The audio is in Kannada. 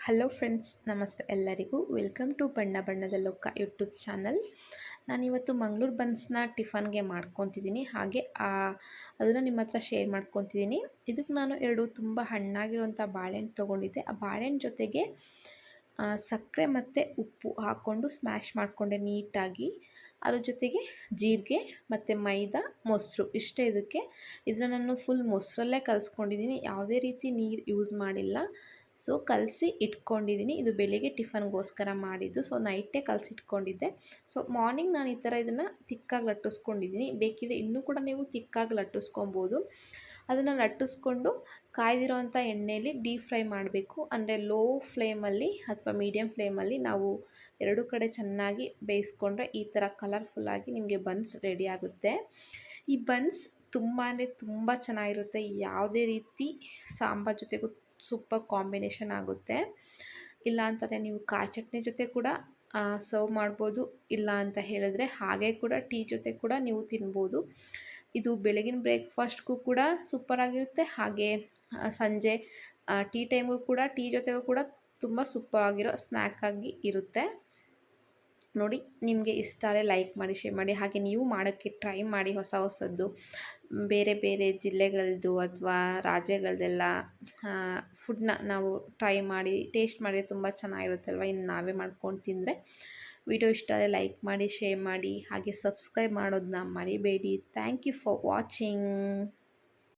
ಹಲೋ ಫ್ರೆಂಡ್ಸ್, ನಮಸ್ತೆ ಎಲ್ಲರಿಗೂ. ವೆಲ್ಕಮ್ ಟು ಬಣ್ಣ ಬಣ್ಣದ ಲೋಕ ಯೂಟ್ಯೂಬ್ ಚಾನಲ್. ನಾನಿವತ್ತು ಮಂಗಳೂರು ಬನ್ಸ್ನ ಟಿಫನ್ಗೆ ಮಾಡ್ಕೊತಿದ್ದೀನಿ, ಹಾಗೆ ಅದನ್ನು ನಿಮ್ಮ ಹತ್ರ ಶೇರ್ ಮಾಡ್ಕೊತಿದ್ದೀನಿ. ಇದಕ್ಕೆ ನಾನು ಎರಡು ತುಂಬ ಹಣ್ಣಾಗಿರುವಂಥ ಬಾಳೆಹಣ್ಣು ತೊಗೊಂಡಿದ್ದೆ. ಆ ಬಾಳೆಹಣ್ಣು ಜೊತೆಗೆ ಸಕ್ಕರೆ ಮತ್ತು ಉಪ್ಪು ಹಾಕ್ಕೊಂಡು ಸ್ಮ್ಯಾಶ್ ಮಾಡಿಕೊಂಡೆ ನೀಟಾಗಿ. ಅದ್ರ ಜೊತೆಗೆ ಜೀರಿಗೆ ಮತ್ತು ಮೈದಾ, ಮೊಸರು ಇಷ್ಟೇ. ಇದನ್ನು ನಾನು ಫುಲ್ ಮೊಸರಲ್ಲೇ ಕಲಿಸ್ಕೊಂಡಿದ್ದೀನಿ, ಯಾವುದೇ ರೀತಿ ನೀರು ಯೂಸ್ ಮಾಡಿಲ್ಲ. ಸೊ ಕಲಸಿ ಇಟ್ಕೊಂಡಿದ್ದೀನಿ. ಇದು ಬೆಳಿಗ್ಗೆ ಟಿಫನ್ಗೋಸ್ಕರ ಮಾಡಿದ್ದು. ಸೊ ನೈಟೇ ಕಲಸಿಟ್ಕೊಂಡಿದ್ದೆ. ಸೊ ಮಾರ್ನಿಂಗ್ ನಾನು ಈ ಥರ ಇದನ್ನು ತಿಕ್ಕಾಗಿ ಲಟ್ಟಿಸ್ಕೊಂಡಿದ್ದೀನಿ. ಬೇಕಿದ್ರೆ ಇನ್ನೂ ಕೂಡ ನೀವು ತಿಕ್ಕಾಗಿ ಲಟ್ಟಿಸ್ಕೊಬೋದು. ಅದನ್ನು ಲಟ್ಟಿಸ್ಕೊಂಡು ಕಾಯ್ದಿರೋವಂಥ ಎಣ್ಣೆಯಲ್ಲಿ ಡೀಪ್ ಫ್ರೈ ಮಾಡಬೇಕು. ಅಂದರೆ ಲೋ ಫ್ಲೇಮಲ್ಲಿ ಅಥವಾ ಮೀಡಿಯಮ್ ಫ್ಲೇಮಲ್ಲಿ ನಾವು ಎರಡೂ ಕಡೆ ಚೆನ್ನಾಗಿ ಬೇಯಿಸ್ಕೊಂಡ್ರೆ ಈ ಥರ ಕಲರ್ಫುಲ್ಲಾಗಿ ನಿಮಗೆ ಬನ್ಸ್ ರೆಡಿ ಆಗುತ್ತೆ. ಈ ಬನ್ಸ್ ತುಂಬ ಅಂದರೆ ತುಂಬ ಚೆನ್ನಾಗಿರುತ್ತೆ. ಯಾವುದೇ ರೀತಿ ಸಾಂಬಾರು ಜೊತೆಗೂ ಸೂಪರ್ ಕಾಂಬಿನೇಷನ್ ಆಗುತ್ತೆ. ಇಲ್ಲ ಅಂತಂದರೆ ನೀವು ಕಾಯಿ ಚಟ್ನಿ ಜೊತೆ ಕೂಡ ಸರ್ವ್ ಮಾಡ್ಬೋದು. ಇಲ್ಲ ಅಂತ ಹೇಳಿದ್ರೆ ಹಾಗೆ ಕೂಡ ಟೀ ಜೊತೆ ಕೂಡ ನೀವು ತಿನ್ಬೋದು. ಇದು ಬೆಳಗಿನ ಬ್ರೇಕ್ಫಾಸ್ಟ್ಗೂ ಕೂಡ ಸೂಪರಾಗಿರುತ್ತೆ. ಹಾಗೆ ಸಂಜೆ ಟೀ ಟೈಮ್ಗೂ ಕೂಡ ಟೀ ಜೊತೆಗೂ ಕೂಡ ತುಂಬ ಸೂಪರಾಗಿರೋ ಸ್ನ್ಯಾಕ್ ಆಗಿ ಇರುತ್ತೆ. ನೋಡಿ, ನಿಮಗೆ ಇಷ್ಟ ಆದರೆ ಲೈಕ್ ಮಾಡಿ, ಶೇರ್ ಮಾಡಿ. ಹಾಗೆ ನೀವು ಮಾಡೋಕ್ಕೆ ಟ್ರೈ ಮಾಡಿ. ಹೊಸದು ಬೇರೆ ಬೇರೆ ಜಿಲ್ಲೆಗಳದ್ದು ಅಥವಾ ರಾಜ್ಯಗಳದ್ದೆಲ್ಲ ಫುಡ್ನ ನಾವು ಟ್ರೈ ಮಾಡಿ ಟೇಸ್ಟ್ ಮಾಡಿದ್ರೆ ತುಂಬ ಚೆನ್ನಾಗಿರುತ್ತೆ ಅಲ್ವ. ಇನ್ನು ನಾವೇ ಮಾಡ್ಕೊಂಡು ತಿಂದರೆ. ವಿಡಿಯೋ ಇಷ್ಟ ಆದರೆ ಲೈಕ್ ಮಾಡಿ, ಶೇರ್ ಮಾಡಿ, ಹಾಗೆ ಸಬ್ಸ್ಕ್ರೈಬ್ ಮಾಡೋದನ್ನ ಮರಿಬೇಡಿ. Thank you for watching.